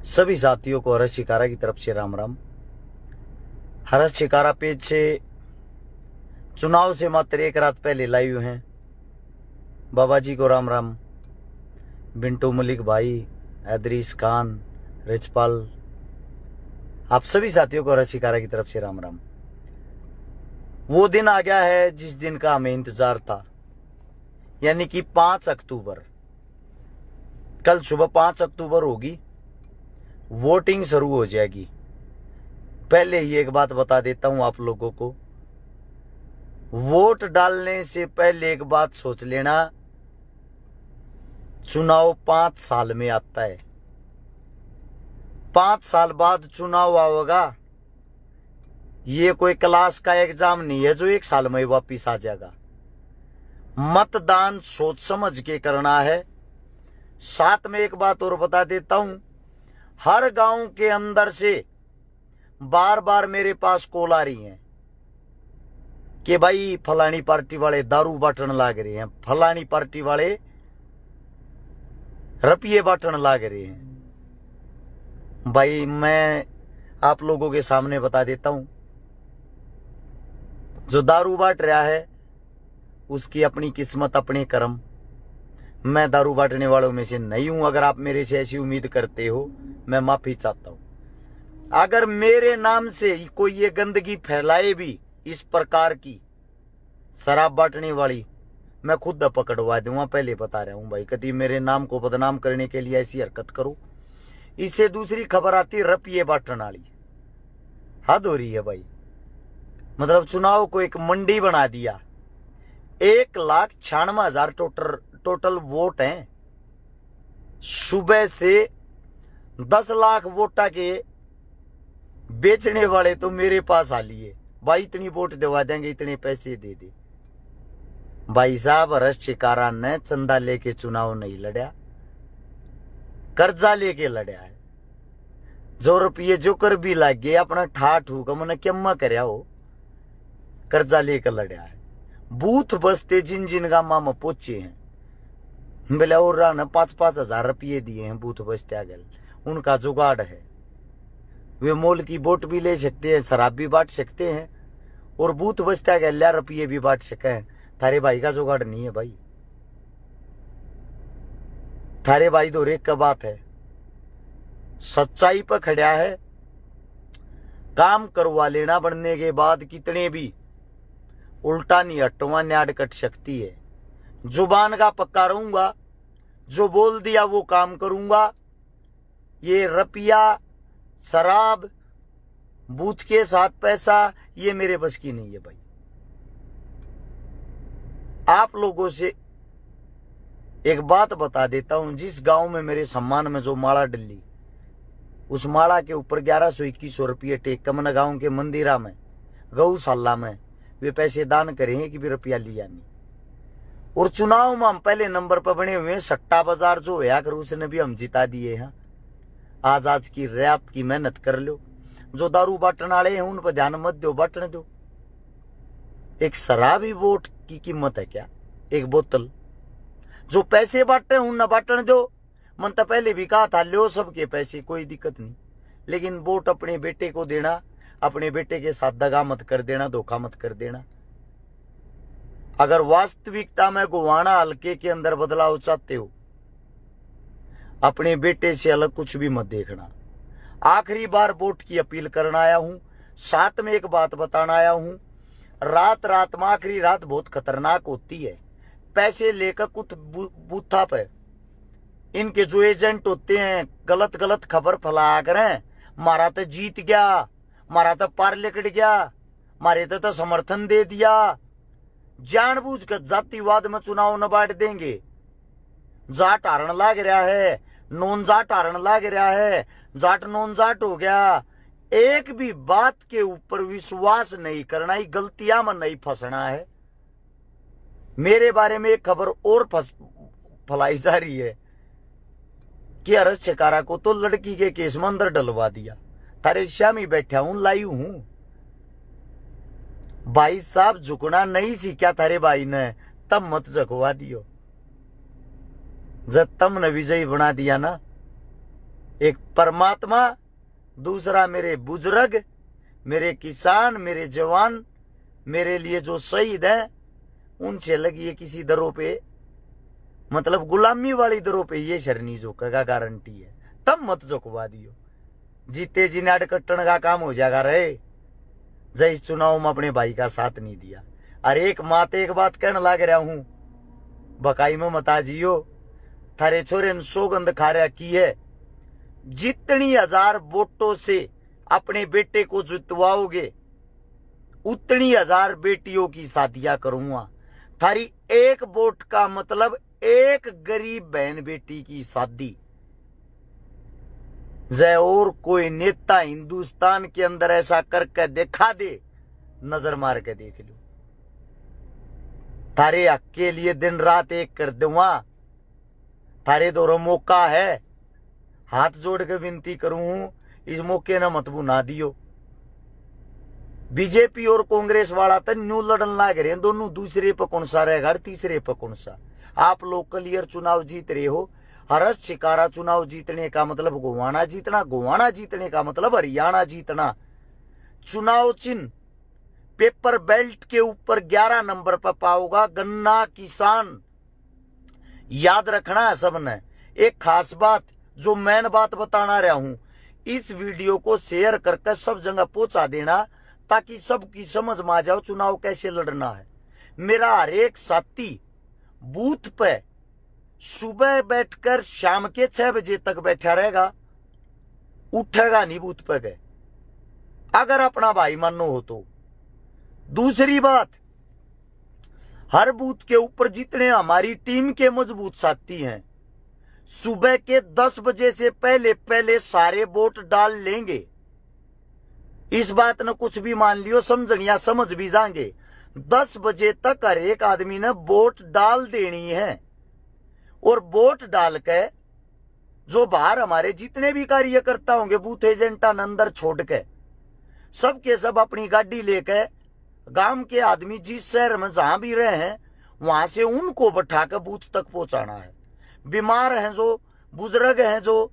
सभी साथियों को हर्ष शिकारा की तरफ से राम राम। हर्ष शिकारा पेज से चुनाव से मात्र एक रात पहले लाइव हैं। बाबा जी को राम राम, बिंटू मलिक भाई, एदरीस खान, रिचपाल, आप सभी साथियों को हर्ष शिकारा की तरफ से राम राम। वो दिन आ गया है जिस दिन का हमें इंतजार था, यानी कि 5 अक्टूबर। कल सुबह 5 अक्टूबर होगी, वोटिंग शुरू हो जाएगी। पहले ही एक बात बता देता हूं आप लोगों को, वोट डालने से पहले एक बात सोच लेना, चुनाव 5 साल में आता है। 5 साल बाद चुनाव आओगा। ये कोई क्लास का एग्जाम नहीं है जो 1 साल में वापिस आ जाएगा। मतदान सोच समझ के करना है। साथ में एक बात और बता देता हूं, हर गांव के अंदर से बार बार मेरे पास कॉल आ रही हैं कि भाई फलानी पार्टी वाले दारू बांटने लाग रहे हैं, फलानी पार्टी वाले रुपये बांटने लाग रहे हैं। भाई मैं आप लोगों के सामने बता देता हूं, जो दारू बांट रहा है उसकी अपनी किस्मत, अपने कर्म। मैं दारू बांटने वालों में से नहीं हूं। अगर आप मेरे से ऐसी उम्मीद करते हो, मैं माफी चाहता हूं। अगर मेरे नाम से कोई ये गंदगी फैलाए भी इस प्रकार की शराब बांटने वाली, मैं खुद पकड़वा दूंगा। पहले बता रहा हूं भाई, कभी मेरे नाम को बदनाम करने के लिए ऐसी हरकत करो। इससे दूसरी खबर आती रुपये बांटने वाली। हद हो रही है भाई। मतलब चुनाव को एक मंडी बना दिया। 1,96,000 टोटल वोट हैं। सुबह से 10 लाख वोटा के बेचने वाले तो मेरे पास आ लिए, भाई इतनी वोट दिवा देंगे, इतने पैसे दे दे। भाई साहब, हर्ष शिकारा ने चंदा लेके चुनाव नहीं लड़ा, कर्जा लेके लड़ा है। जो रुपये जो कर भी लग गए, अपना ठाठ हुआ मैंने क्या करया हो, कर्जा लेकर लड़ा है। बूथ बसते जिन जिन गामा में पहुंचे हैं, बोले और ने 5-5 हजार रुपये दिए हैं बूथ बसते आगे, उनका जुगाड़ है। वे मोल की वोट भी ले सकते हैं, शराब भी बांट सकते हैं, और बूथ बसते आगे रुपये भी बांट सके हैं। थारे भाई का जुगाड़ नहीं है भाई। थारे भाई तो रेक का बात है, सच्चाई पर खड़ा है। काम करवा लेना बनने के बाद कितने भी उल्टा नहीं हटवा, न्याड कट सकती है। जुबान का पक्का रहूंगा, जो बोल दिया वो काम करूंगा। ये रुपया, शराब, बूथ के साथ पैसा, ये मेरे बस की नहीं है भाई। आप लोगों से एक बात बता देता हूं, जिस गांव में मेरे सम्मान में जो माला डली, उस माला के ऊपर 1100-2100 रुपये टेक कमन गांव के मंदिरा में, गौशाला में वे पैसे दान करे हैं कि भी रुपया लिया नहीं। और चुनाव में हम पहले नंबर पर बने हुए हैं। सट्टा बाजार जो है कर उसने भी हम जिता दिए हैं। आज की रात की मेहनत कर लो। जो दारू बांटने वाले हैं उन पर ध्यान मत दो, बांटने दो। एक शराबी वोट की कीमत है क्या? एक बोतल। जो पैसे बांटते हैं उन न बांटने दो। मन तो पहले भी कहा था, लो सबके पैसे, कोई दिक्कत नहीं, लेकिन वोट अपने बेटे को देना, अपने बेटे के साथ दगा मत कर देना, धोखा मत कर देना। अगर वास्तविकता में गोवाना हल्के के अंदर बदलाव चाहते हो, अपने बेटे से अलग कुछ भी मत देखना। आखिरी बार वोट की अपील करना आया हूं। साथ में एक बात बताना आया हूं, रात में आखिरी रात बहुत खतरनाक होती है। पैसे लेकर कुछ बूथा पे इनके जो एजेंट होते हैं गलत खबर फैला कर, मारा तो जीत गया, मारा तो पार लिकट गया, मारे तो समर्थन दे दिया। जानबूझकर जातिवाद में चुनाव न बांट देंगे। जाट हारण लाग रहा है, नॉन जाट हारण लाग रहा है, जाट नॉन जाट हो गया। एक भी बात के ऊपर विश्वास नहीं करना, ही गलतियां में नहीं फंसना है। मेरे बारे में एक खबर और फैलाई जा रही है कि हर्ष शिकारा को तो लड़की के केस में अंदर डलवा दिया। तारे श्यामी बैठा हूं, लाइव हूं। भाई साहब, झुकना नहीं सीखा थारे भाई ने, तब मत झकवा दियो। जब तुमने विजयी बना दिया ना, एक परमात्मा, दूसरा मेरे बुजुर्ग, मेरे किसान, मेरे जवान, मेरे लिए जो शहीद है, उनसे लगी है किसी दरों पे, मतलब गुलामी वाली दरों पे ये शरनी झोंकेगा, गारंटी है। तब मत झोंकवा दियो, जीते जी नाड़ कट्टन का काम हो जाएगा रे। जय इस चुनाव में अपने भाई का साथ नहीं दिया। अरे एक माते एक बात कहने लग रहा हूं, बकाई में मता जियो, थारे छोरे ने सौगंध खा रहा की है, जितनी 1000 वोटों से अपने बेटे को जितवाओगे उतनी 1000 बेटियों की शादियां करूंगा। थारी एक वोट का मतलब एक गरीब बहन बेटी की शादी। जय और कोई नेता हिंदुस्तान के अंदर ऐसा करके दिखा दे, नजर मार के देख लो। थारे हक के लिए दिन रात एक कर दूंगा। थारे दोनों मौका है, हाथ जोड़ के विनती करूं, इस मौके न मत भुना दियो। बीजेपी और कांग्रेस वाला तो न्यू लड़न लाग रहे हैं, दोनों दूसरे पर कौन सा रहेगा, तीसरे पर कौन सा। आप लोग क्लियर चुनाव जीत रहे हो। हरस शिकारा चुनाव जीतने का मतलब गोवाना जीतना, गोवाना जीतने का मतलब हरियाणा जीतना। चुनाव चिन्ह पेपर बेल्ट के ऊपर 11 नंबर पर पाओगा, गन्ना किसान। याद रखना है सबने। एक खास बात, जो मेन बात बताना रहा हूं, इस वीडियो को शेयर करके सब जगह पहुंचा देना, ताकि सबकी समझ में आ जाओ चुनाव कैसे लड़ना है। मेरा हर एक साथी बूथ पे सुबह बैठकर शाम के 6 बजे तक बैठा रहेगा, उठेगा नहीं बूथ पे गए, अगर अपना भाई मानो हो तो। दूसरी बात, हर बूथ के ऊपर जितने हमारी टीम के मजबूत साथी हैं, सुबह के 10 बजे से पहले पहले सारे वोट डाल लेंगे। इस बात ने कुछ भी मान लियो, समझनिया समझ भी जाएंगे। 10 बजे तक हर एक आदमी ने वोट डाल देनी है। और वोट डाल के जो बाहर हमारे जितने भी कार्यकर्ता होंगे, बूथ एजेंटा अंदर छोड़ के, सब के सब अपनी गाड़ी लेके गांव के आदमी जिस शहर में जहां भी रहे हैं, वहां से उनको बैठा के बूथ तक पहुंचाना है। बीमार हैं जो, बुजुर्ग हैं जो,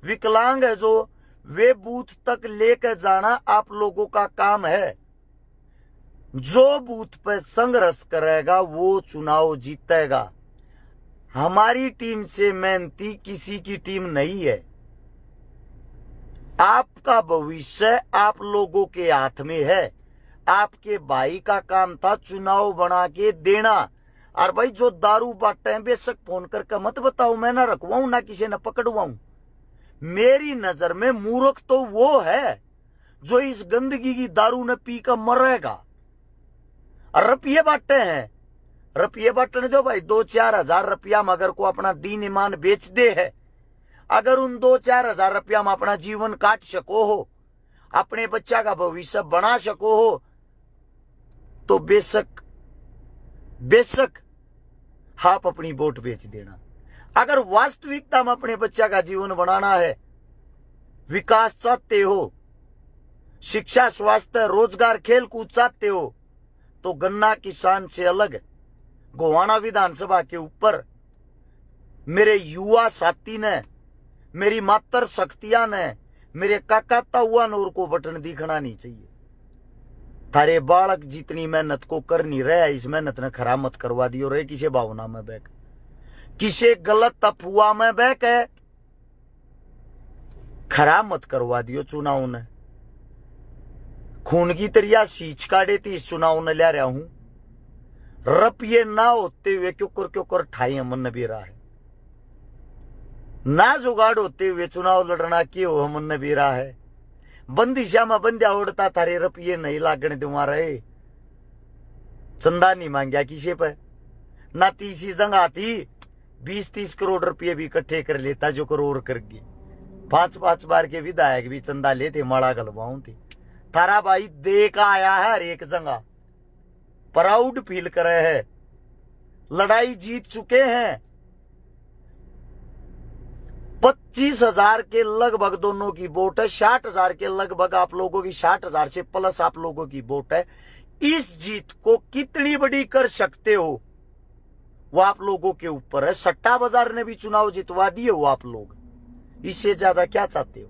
विकलांग है जो, वे बूथ तक लेकर जाना आप लोगों का काम है। जो बूथ पर संघर्ष करेगा वो चुनाव जीतेगा। हमारी टीम से मेहनती किसी की टीम नहीं है। आपका भविष्य आप लोगों के हाथ में है। आपके भाई का काम था चुनाव बना के देना। और भाई जो दारू बांटते हैं, बेशक फोन करके मत बताओ, मैं ना रखवाऊं ना किसी ने पकड़वाऊं। मेरी नजर में मूर्ख तो वो है जो इस गंदगी की दारू ने पीकर मरेगा। और रुपये बांटते हैं, रुपये बांटने दो भाई। 2-4 हजार रुपया में अगर को अपना दीन ईमान बेच दे है, अगर उन 2-4 हजार रुपया में अपना जीवन काट सको हो, अपने बच्चा का भविष्य बना सको हो, तो बेशक बेशक आप अपनी वोट बेच देना। अगर वास्तविकता में अपने बच्चा का जीवन बनाना है, विकास चाहते हो, शिक्षा, स्वास्थ्य, रोजगार, खेल कूद चाहते हो, तो गन्ना किसान से अलग गोवाना विधानसभा के ऊपर मेरे युवा साथी ने, मेरी मातर शक्तियां ने, मेरे काका ताऊआ नूर को बटन दिखना नहीं चाहिए। थारे बालक जितनी मेहनत को कर नहीं रहा, इस मेहनत ने खराब मत करवा दियो रे किसी भावना में बैक, किसी गलत अफवाह में बैक है, खराब मत करवा दियो चुनाव ने। खून की तरिया सींच काटे थी इस चुनाव ने ले रहा हूं। रुपये ना होते हुए क्यों कर ठाई मन भी रहा है, ना जुगाड़ होते हुए चुनाव लड़ना क्यों मन भी रहा है। बंदिशा में बंदिया उड़ता थारे रुपये नहीं लागने दूंगा रहे। चंदा नहीं मांगया किसी पे, ना तीसरी जंग आती 20-30 करोड़ रुपये भी इकट्ठे कर लेता जो करोड़ करके। 5-5 बार के विधायक भी चंदा लेते, माड़ा गलवाऊं थी। थारा भाई दे का आया है हर एक जगह, प्राउड फील करे है, लड़ाई जीत चुके हैं। 25,000 के लगभग दोनों की वोट है, 60,000 के लगभग आप लोगों की, 60,000 से प्लस आप लोगों की वोट है। इस जीत को कितनी बड़ी कर सकते हो वो आप लोगों के ऊपर है। सट्टा बाजार ने भी चुनाव जितवा दिए वो आप लोग, इससे ज्यादा क्या चाहते हो?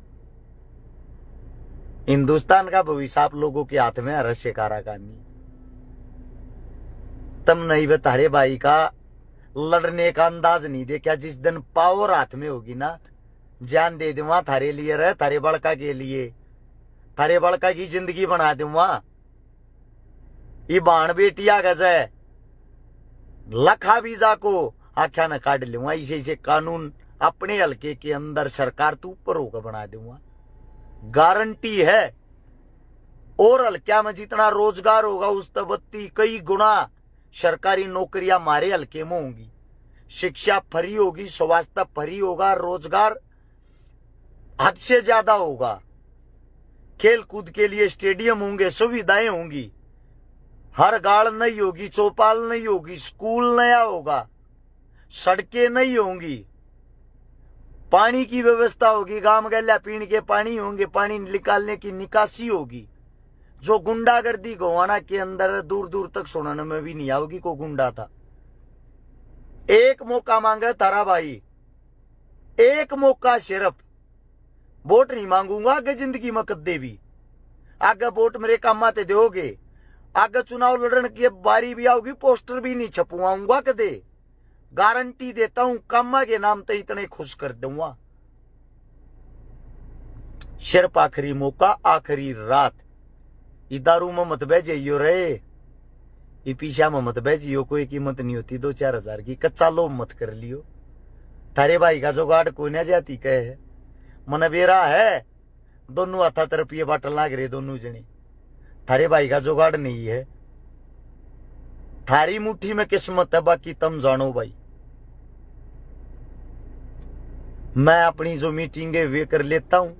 हिंदुस्तान का भविष्य आप लोगों के हाथ में है, रश्य काराकानी। तुम नहीं बतारे भाई का लड़ने का अंदाज नहीं देखा। जिस दिन पावर हाथ में होगी ना, जान दे दूंगा थारे लिए, रहे थारे बड़का के लिए, थारे बड़का की जिंदगी बना दूंगा। ये बाण बेटिया गजे लखा बीजा को आख्या न काट लूंगा। इसे कानून अपने हल्के के अंदर सरकार तू ऊपर होकर बना दूंगा, गारंटी है। और हल्का में जितना रोजगार होगा उस तबत्ती कई गुना सरकारी नौकरियां हमारे हल्के में होंगी। शिक्षा फ्री होगी, स्वास्थ्य फ्री होगा, रोजगार हद से ज्यादा होगा, खेल कूद के लिए स्टेडियम होंगे, सुविधाएं होंगी, हर गाड़ नहीं होगी, चौपाल नहीं होगी, स्कूल नया होगा, सड़कें नहीं होंगी, पानी की व्यवस्था होगी, गांव गल्या पीने के पानी होंगे, पानी निकालने की निकासी होगी। जो गुंडागर्दी गोवाना के अंदर दूर दूर तक सुनने में भी नहीं आओगी को गुंडा था। एक मौका मांगे तारा भाई, एक मौका सिर्फ। वोट नहीं मांगूंगा आगे जिंदगी में कदे भी। आगे वोट मेरे काम आते दोगे, आगे चुनाव लड़ने की बारी भी आओगी, पोस्टर भी नहीं छपवाऊंगा कदे, गारंटी देता हूं। कामा के नाम तो इतने खुश कर दूंगा। सिर्फ आखिरी मौका, आखिरी रात। दारू में मत बह जाइयो रे, पीछा में मत बह जाइयो, कोई कीमत नहीं होती 2-4 हजार की। कच्चा लोभ मत कर लियो। थारे भाई का जुगाड़ कोई ना जाती कहे मन बेरा है, दोनों हाथा तरफ ये बाटल लाग रहे दोनों जने। थारे भाई का जुगाड़ नहीं है, थारी मुट्ठी में किस्मत है, बाकी तुम जानो भाई। मैं अपनी जो मीटिंग है वे कर लेता हूं,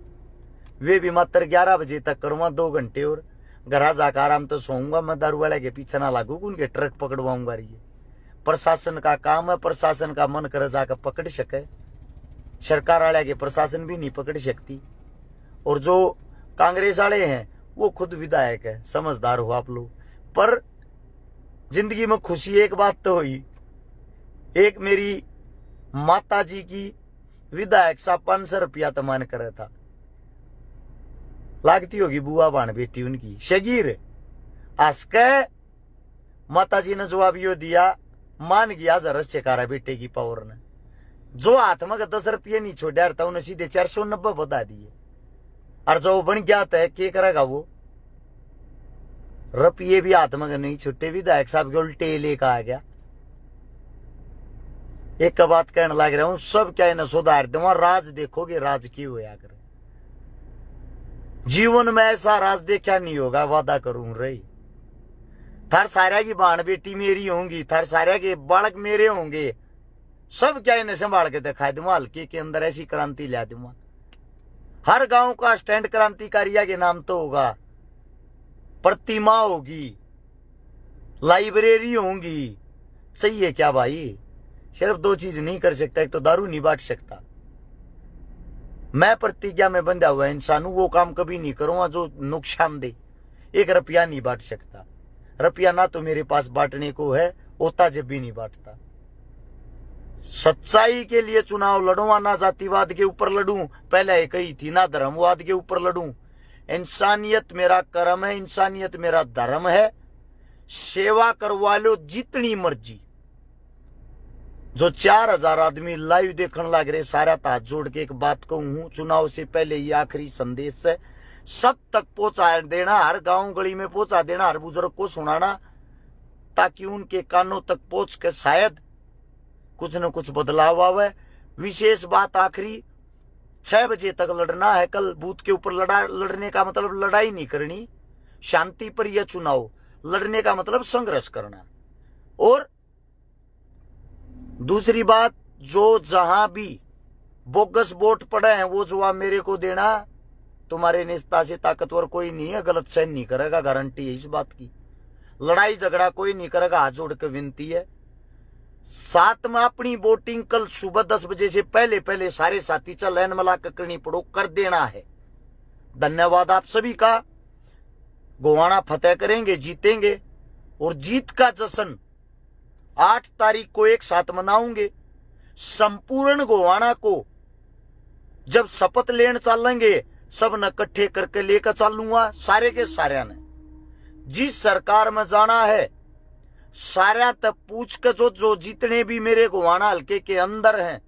वे भी मात्र 11 बजे तक करूंगा, 2 घंटे और घर जाकर आराम तो सोऊंगा। मैं दारू वाले के पीछे ना लागू, उनके ट्रक पकड़वाऊंगा। ये प्रशासन का काम है, प्रशासन का मन कर जाकर पकड़ सके, सरकार वाले के प्रशासन भी नहीं पकड़ सकती। और जो कांग्रेस वाले हैं वो खुद विधायक है, समझदार हो आप लोग। पर जिंदगी में खुशी एक बात तो हुई, एक मेरी माता जी की विधायक सा 500 रुपया तो मान कर था, लागती होगी बुआ बाण बेटी उनकी शगीर। आसके माता जी ने जवाब यो दिया, मान गया जरा चेकारा बेटे की पावर ने। जो हाथ में 10 रुपये नहीं छोड़ा था उन्हें सीधे 490 बता दिए। और जो बन गया था क्या करेगा वो, रुपये भी हाथ में नहीं छुट्टे, विधायक साहब के उल्टे लेकर आ गया। एक बात कहने लग रहा हूं, सब क्या इन्हें सुधार दूंगा। राज देखोगे, राज की होया करे। जीवन में ऐसा राज देखा नहीं होगा, वादा करूं रही। थार सारे की बाण बेटी मेरी होंगी, थार सारे के बालक मेरे होंगे, सब क्या इन्हें संभाल के दिखा दूंगा। हल्के के अंदर ऐसी क्रांति ला दूंगा। हर गांव का स्टैंड क्रांतिकारिया के नाम तो होगा, प्रतिमा होगी, लाइब्रेरी होंगी। सही है क्या भाई? सिर्फ 2 चीज नहीं कर सकता, एक तो दारू नहीं बांट सकता। मैं प्रतिज्ञा में बंधा हुआ इंसान हूं, वो काम कभी नहीं करूंगा जो नुकसान दे। 1 रुपया नहीं बांट सकता। रुपया ना तो मेरे पास बांटने को है, होता जब भी नहीं बांटता। सच्चाई के लिए चुनाव लड़ूंगा, ना जातिवाद के ऊपर लड़ूं, पहले एक ही थी, ना धर्मवाद के ऊपर लड़ूं। इंसानियत मेरा कर्म है, इंसानियत मेरा धर्म है। सेवा करवा लो जितनी मर्जी। जो 4000 आदमी लाइव देखने लग रहे, सारा हाथ जोड़ के एक बात कहूं, चुनाव से पहले ये आखिरी संदेश है, सब तक पहुंचा देना, हर गांव गली में पहुंचा देना, हर बुजुर्ग को सुनाना, ताकि उनके कानों तक पहुंच के शायद कुछ न कुछ बदलाव आवे। विशेष बात आखिरी, 6 बजे तक लड़ना है कल। बूथ के ऊपर लड़ने का मतलब लड़ाई नहीं करनी, शांति पर यह चुनाव लड़ने का मतलब संघर्ष करना। और दूसरी बात, जो जहां भी बोगस वोट पड़े हैं वो जवाब मेरे को देना। तुम्हारे नेता से ताकतवर कोई नहीं है, गलत सहन नहीं करेगा, गारंटी है इस बात की। लड़ाई झगड़ा कोई नहीं करेगा, हाथ जोड़ के विनती है। साथ में अपनी वोटिंग कल सुबह 10 बजे से पहले सारे साथी चल लाइन में लाकर करनी पड़ो, कर देना है। धन्यवाद आप सभी का। गोवाना फतेह करेंगे, जीतेंगे। और जीत का जश्न 8 तारीख को एक साथ मनाओगे। संपूर्ण गोवाना को जब शपथ लेने चलेंगे सब न इकट्ठे करके लेकर चलूंगा सारे के सारे ने। जिस सरकार में जाना है सारा तक पूछ के जो जितने भी मेरे गोवाना हल्के के अंदर हैं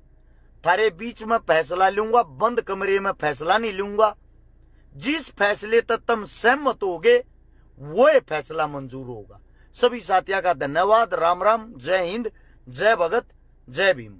थारे बीच में फैसला लूंगा, बंद कमरे में फैसला नहीं लूंगा। जिस फैसले तक तुम सहमत होगे वो फैसला मंजूर होगा। सभी साथियों का धन्यवाद। राम राम, जय हिंद, जय भगत, जय भीम।